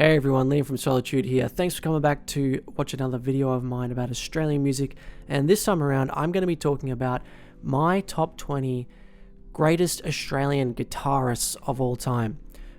Hey everyone, Liam from Solitude here. Thanks for coming back to watch another video of mine about Australian music. And this time around, I'm going to be talking about my top 20 greatest Australian guitarists of all time.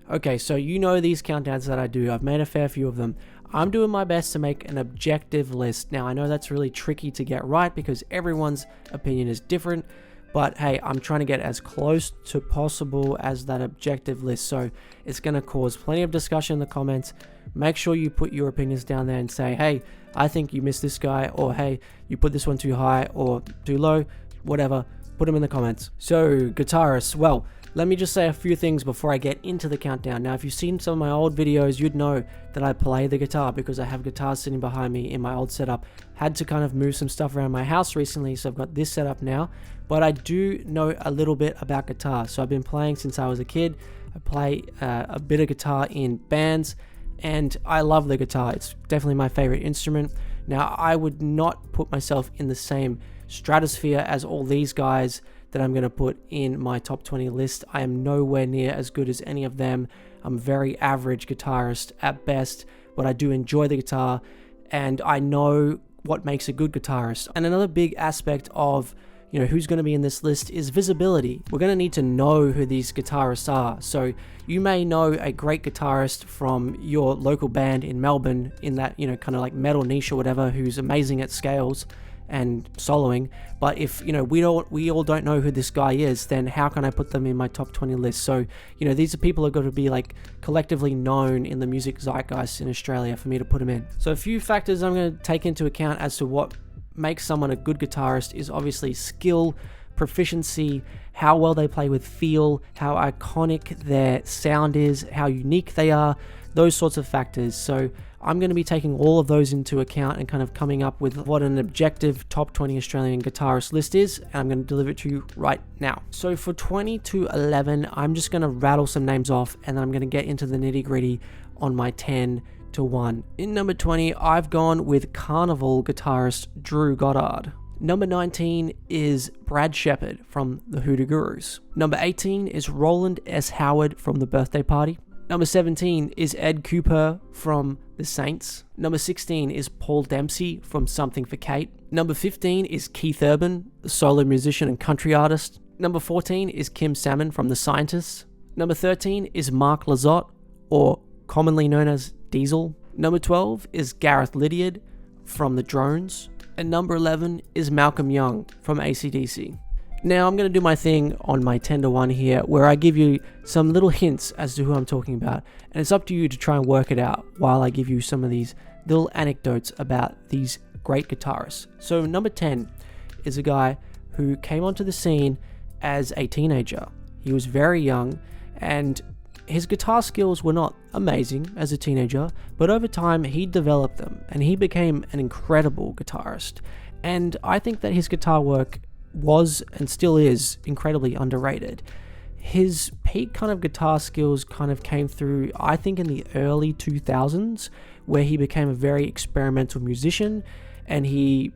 Okay, so you know these countdowns that I do. I've made a fair few of them. I'm doing my best to make an objective list. Now, I know that's really tricky to get right because everyone's opinion is different. But hey, I'm trying to get as close to possible as that objective list. So it's going to cause plenty of discussion in the comments. Make sure you put your opinions down there and say, hey, I think you missed this guy, or hey, you put this one too high or too low, whatever. Put them in the comments. So guitarists, well, let me just say a few things before I get into the countdown. Now, if you've seen some of my old videos, you'd know that I play the guitar because I have guitars sitting behind me in my old setup. Had to kind of move some stuff around my house recently, so I've got this setup now. But I do know a little bit about guitar. So I've been playing since I was a kid. I play a bit of guitar in bands, and I love the guitar. It's definitely my favorite instrument. Now, I would not put myself in the same stratosphere as all these guys that I'm going to put in my top 20 list. I am nowhere near as good as any of them. I'm a very average guitarist at best, but I do enjoy the guitar, and I know what makes a good guitarist. And another big aspect of who's going to be in this list is visibility. We're going to need to know who these guitarists are. So you may know a great guitarist from your local band in Melbourne in that, kind of like metal niche or whatever, who's amazing at scales and soloing. But if, we all don't know who this guy is, then how can I put them in my top 20 list? So, these are people who are going to be like collectively known in the music zeitgeist in Australia for me to put them in. So a few factors I'm going to take into account as to what makes someone a good guitarist is obviously skill, proficiency, how well they play with feel, how iconic their sound is, how unique they are, those sorts of factors. So I'm going to be taking all of those into account and kind of coming up with what an objective top 20 Australian guitarist list is, and I'm going to deliver it to you right now. So for 20 to 11, I'm just going to rattle some names off, and then I'm going to get into the nitty gritty on my 10 to 1. In number 20, I've gone with Carnival guitarist Drew Goddard. Number 19 is Brad Shepard from the Hoodoo Gurus. Number 18 is Roland S. Howard from The Birthday Party. Number 17 is Ed Cooper from The Saints. Number 16 is Paul Dempsey from Something for Kate. Number 15 is Keith Urban, the solo musician and country artist. Number 14 is Kim Salmon from The Scientists. Number 13 is Mark Lizotte, or commonly known as Diesel. Number 12 is Gareth Lydiard from The Drones. And number 11 is Malcolm Young from AC/DC. Now I'm going to do my thing on my 10 to 1 here, where I give you some little hints as to who I'm talking about, and it's up to you to try and work it out while I give you some of these little anecdotes about these great guitarists. So number 10 is a guy who came onto the scene as a teenager. He was very young, and his guitar skills were not amazing as a teenager, but over time he developed them and he became an incredible guitarist. And I think that his guitar work was and still is incredibly underrated. His peak kind of guitar skills kind of came through, I think, in the early 2000s, where he became a very experimental musician, and he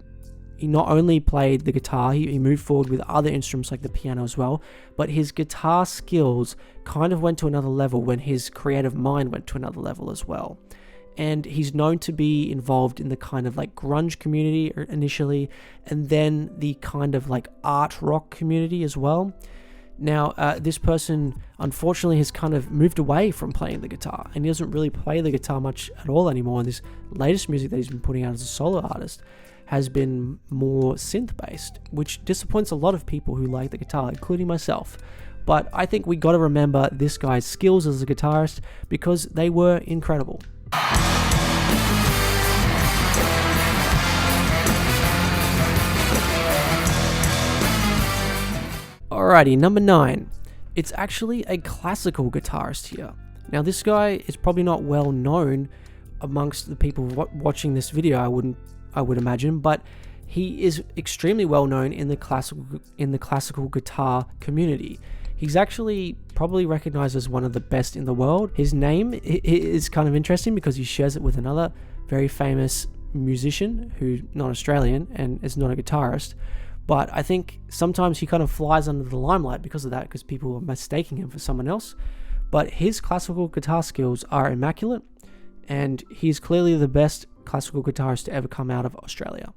not only played the guitar, he moved forward with other instruments like the piano as well, but his guitar skills kind of went to another level when his creative mind went to another level as well. And he's known to be involved in the kind of like grunge community initially, and then the kind of like art rock community as well. Now, this person unfortunately has kind of moved away from playing the guitar, and he doesn't really play the guitar much at all anymore. And this latest music that he's been putting out as a solo artist has been more synth-based, which disappoints a lot of people who like the guitar, including myself. But I think we got to remember this guy's skills as a guitarist because they were incredible. Alrighty, number 9. It's actually a classical guitarist here. Now, this guy is probably not well known amongst the people watching this video, I would imagine, but he is extremely well known in the classical guitar community. He's actually probably recognized as one of the best in the world. His name is kind of interesting because he shares it with another very famous musician who's not Australian and is not a guitarist. But I think sometimes he kind of flies under the limelight because of that, because people are mistaking him for someone else. But his classical guitar skills are immaculate. and he's clearly the best classical guitarist to ever come out of Australia.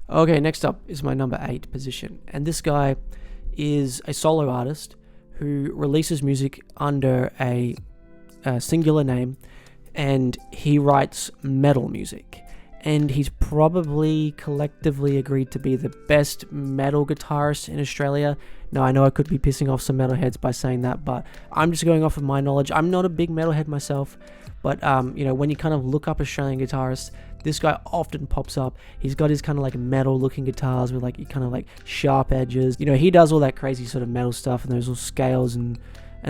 Okay, next up is my number 8 position, and this guy is a solo artist who releases music under a singular name, and he writes metal music, and he's probably collectively agreed to be the best metal guitarist in Australia. Now, I know I could be pissing off some metalheads by saying that, but I'm just going off of my knowledge. I'm not a big metalhead myself, but when you kind of look up Australian guitarists, this guy often pops up. He's got his kind of like metal looking guitars with like kind of like sharp edges. He does all that crazy sort of metal stuff and those little scales and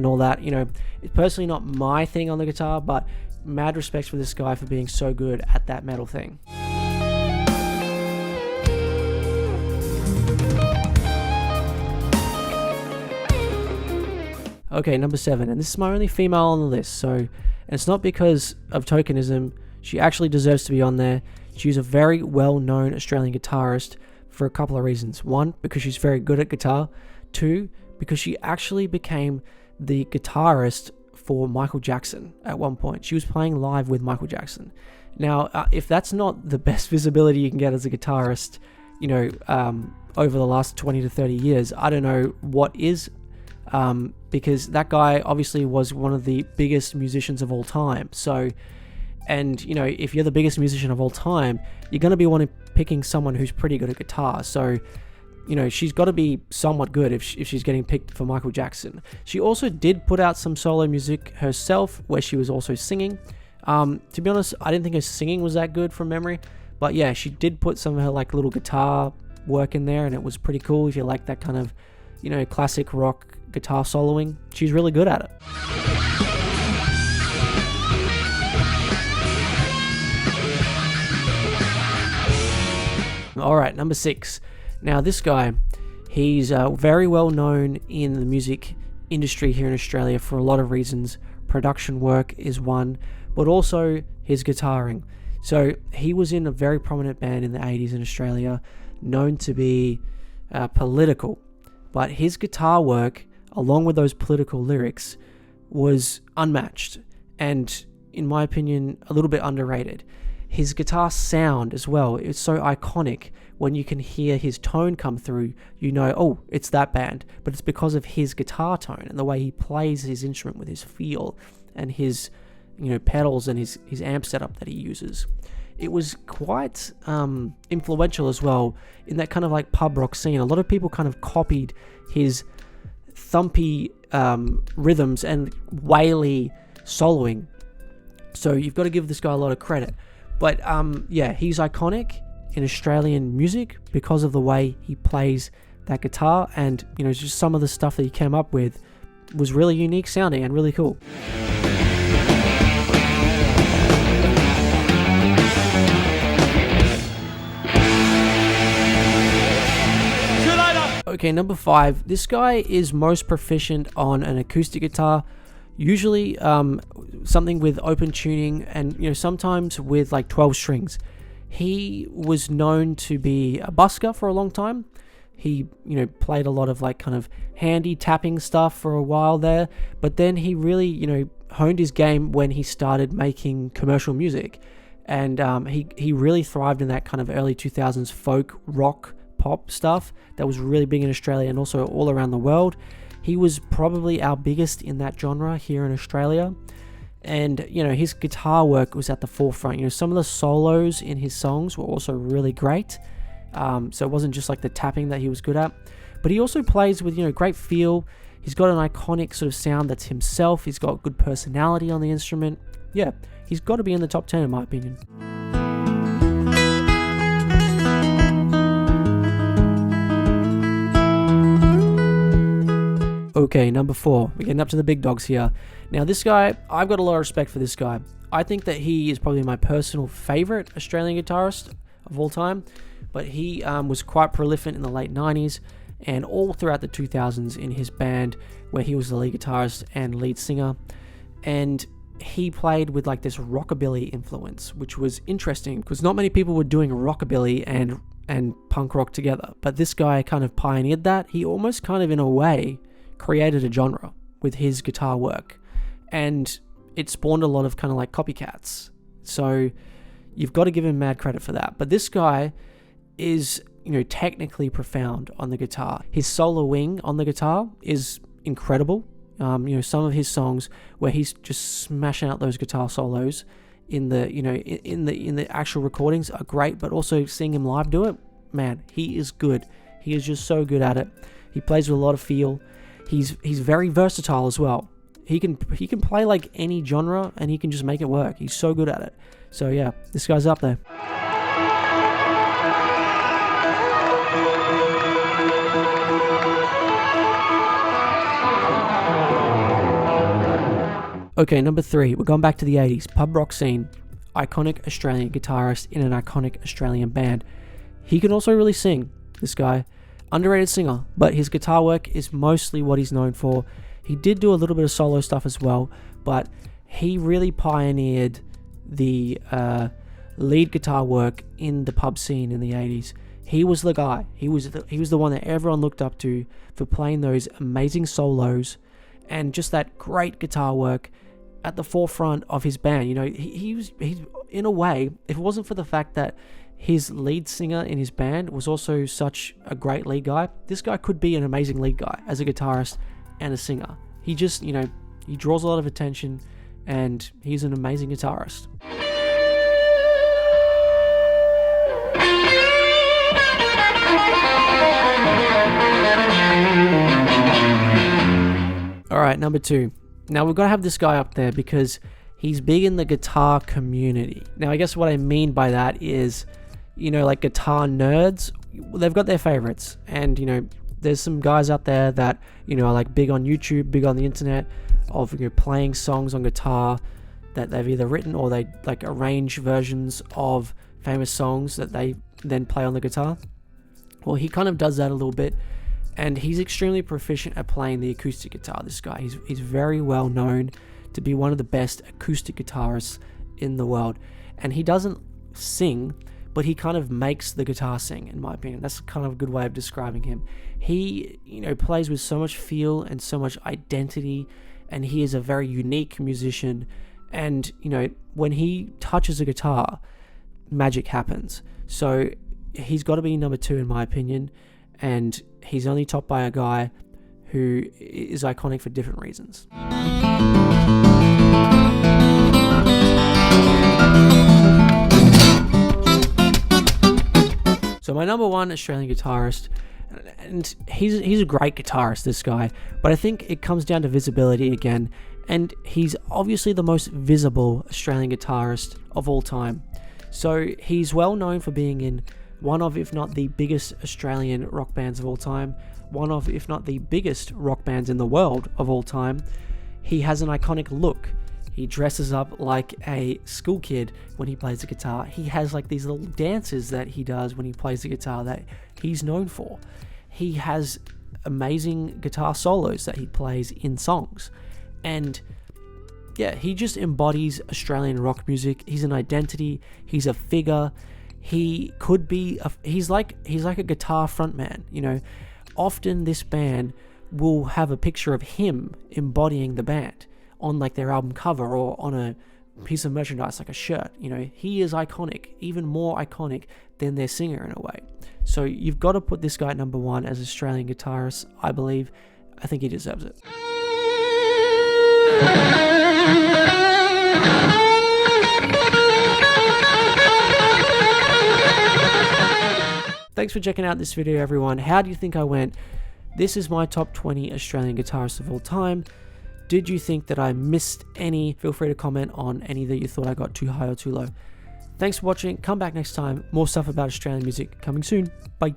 all that. It's personally not my thing on the guitar, but mad respects for this guy for being so good at that metal thing. Okay, number 7, and this is my only female on the list, and it's not because of tokenism. She actually deserves to be on there. She's a very well-known Australian guitarist for a couple of reasons. 1, because she's very good at guitar. 2, because she actually became the guitarist for Michael Jackson at one point. She was playing live with Michael Jackson. Now, if that's not the best visibility you can get as a guitarist, over the last 20 to 30 years, I don't know what is, because that guy obviously was one of the biggest musicians of all time. And if you're the biggest musician of all time, you're going to be picking someone who's pretty good at guitar. So, she's got to be somewhat good if she's getting picked for Michael Jackson. She also did put out some solo music herself where she was also singing. To be honest, I didn't think her singing was that good from memory. But yeah, she did put some of her like little guitar work in there, and it was pretty cool if you like that kind of, classic rock guitar soloing. She's really good at it. Alright, number 6. Now this guy, he's very well known in the music industry here in Australia for a lot of reasons. Production work is one, but also his guitaring. So he was in a very prominent band in the 80s in Australia, known to be political. But his guitar work, along with those political lyrics, was unmatched and, in my opinion, a little bit underrated. His guitar sound as well, it's so iconic. When you can hear his tone come through, oh, it's that band. But it's because of his guitar tone and the way he plays his instrument with his feel and his, pedals and his amp setup that he uses. It was quite influential as well in that kind of like pub rock scene. A lot of people kind of copied his thumpy rhythms and waily soloing. So you've got to give this guy a lot of credit. But he's iconic in Australian music because of the way he plays that guitar, and just some of the stuff that he came up with was really unique sounding and really cool. Okay, number 5. This guy is most proficient on an acoustic guitar, usually something with open tuning and sometimes with like 12 strings. He was known to be a busker for a long time. He played a lot of like kind of handy tapping stuff for a while there, but then he really honed his game when he started making commercial music, and he really thrived in that kind of early 2000s folk rock pop stuff that was really big in Australia and also all around the world. He was probably our biggest in that genre here in Australia. And, his guitar work was at the forefront. Some of the solos in his songs were also really great. So it wasn't just like the tapping that he was good at. But he also plays with, great feel. He's got an iconic sort of sound that's himself. He's got good personality on the instrument. Yeah, he's got to be in the top 10 in my opinion. Okay, number 4. We're getting up to the big dogs here. Now this guy, I've got a lot of respect for this guy. I think that he is probably my personal favorite Australian guitarist of all time, but he was quite prolific in the late 90s and all throughout the 2000s in his band, where he was the lead guitarist and lead singer. And he played with like this rockabilly influence, which was interesting because not many people were doing rockabilly and and punk rock together. But this guy kind of pioneered that. He almost kind of, in a way, created a genre with his guitar work. And it spawned a lot of kind of like copycats. So you've got to give him mad credit for that. But this guy is, technically profound on the guitar. His solo wing on the guitar is incredible. Some of his songs where he's just smashing out those guitar solos in the in the actual recordings are great, but also seeing him live do it, man, he is good. He is just so good at it. He plays with a lot of feel. He's very versatile as well. He can play like any genre and he can just make it work. He's so good at it. So yeah, this guy's up there. Okay, number 3, we're going back to the 80s, pub rock scene, iconic Australian guitarist in an iconic Australian band. He can also really sing, this guy. Underrated singer, but his guitar work is mostly what he's known for. He did do a little bit of solo stuff as well, but he really pioneered the lead guitar work in the pub scene in the 80s. He was the guy. He was the one that everyone looked up to for playing those amazing solos and just that great guitar work at the forefront of his band. He's in a way, if it wasn't for the fact that his lead singer in his band was also such a great lead guy, this guy could be an amazing lead guy as a guitarist and a singer. He just, he draws a lot of attention and he's an amazing guitarist. Alright, number 2. Now we've got to have this guy up there because he's big in the guitar community. Now I guess what I mean by that is, like guitar nerds, they've got their favorites. And, there's some guys out there that, are like big on YouTube, big on the internet of playing songs on guitar that they've either written or they like arrange versions of famous songs that they then play on the guitar. Well, he kind of does that a little bit. And he's extremely proficient at playing the acoustic guitar, this guy. He's very well known to be one of the best acoustic guitarists in the world. And he doesn't sing, but he kind of makes the guitar sing, in my opinion. That's kind of a good way of describing him. He, plays with so much feel and so much identity, and he is a very unique musician. And, when he touches a guitar, magic happens. So he's got to be number 2, in my opinion. And he's only topped by a guy who is iconic for different reasons. So my number 1 Australian guitarist, and he's a great guitarist, this guy, but I think it comes down to visibility again, and he's obviously the most visible Australian guitarist of all time. So he's well known for being in one of, if not the biggest Australian rock bands of all time, one of, if not the biggest rock bands in the world of all time. He has an iconic look. He dresses up like a school kid when he plays the guitar. He has like these little dances that he does when he plays the guitar that he's known for. He has amazing guitar solos that he plays in songs. And yeah, he just embodies Australian rock music. He's an identity. He's a figure. He could be he's like a guitar frontman. Often this band will have a picture of him embodying the band on like their album cover or on a piece of merchandise like a shirt. He is iconic, even more iconic than their singer in a way. So you've got to put this guy at number 1 as Australian guitarist, I believe. I think he deserves it. Thanks for checking out this video, everyone. How do you think I went? This is my top 20 Australian guitarists of all time. Did you think that I missed any? Feel free to comment on any that you thought I got too high or too low. Thanks for watching. Come back next time. More stuff about Australian music coming soon. Bye.